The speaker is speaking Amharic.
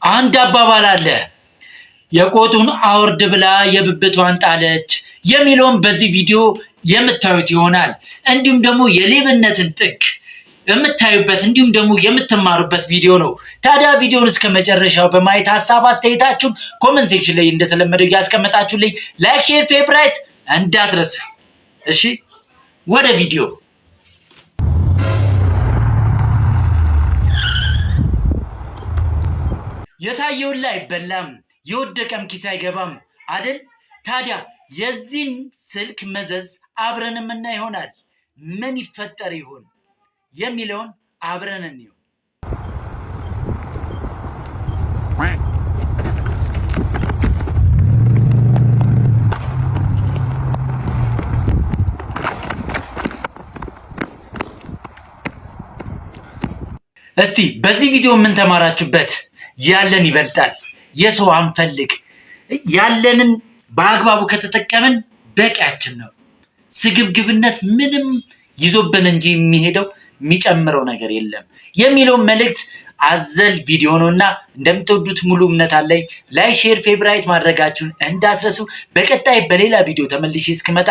አንድ አባባል አለ፣ የቆጡን አውርድ ብላ የብብቷን ጣለች የሚለውን በዚህ ቪዲዮ የምታዩት ይሆናል። እንዲሁም ደግሞ የሌብነትን ጥግ የምታዩበት እንዲሁም ደግሞ የምትማሩበት ቪዲዮ ነው። ታዲያ ቪዲዮውን እስከ መጨረሻው በማየት ሀሳብ አስተያየታችሁን ኮመንት ሴክሽን ላይ እንደተለመደው እያስቀመጣችሁልኝ ላይክ፣ ሼር፣ ፌቨራይት እንዳትረሱ። እሺ ወደ ቪዲዮ። የታየውን ላይ አይበላም የወደቀም ኪስ አይገባም አይደል? ታዲያ የዚህን ስልክ መዘዝ አብረን የምናይ ይሆናል። ምን ይፈጠር ይሆን የሚለውን አብረን እንየው። እስቲ በዚህ ቪዲዮ ምን ተማራችሁበት? ያለን ይበልጣል፣ የሰው አንፈልግ። ያለንን በአግባቡ ከተጠቀምን በቂያችን ነው። ስግብግብነት ምንም ይዞብን እንጂ የሚሄደው የሚጨምረው ነገር የለም የሚለውን መልእክት አዘል ቪዲዮ ነውና እንደምትወዱት ሙሉ እምነት አለኝ። ላይክ፣ ሼር፣ ፌቨራይት ማድረጋችሁን እንዳትረሱ። በቀጣይ በሌላ ቪዲዮ ተመልሼ እስክመጣ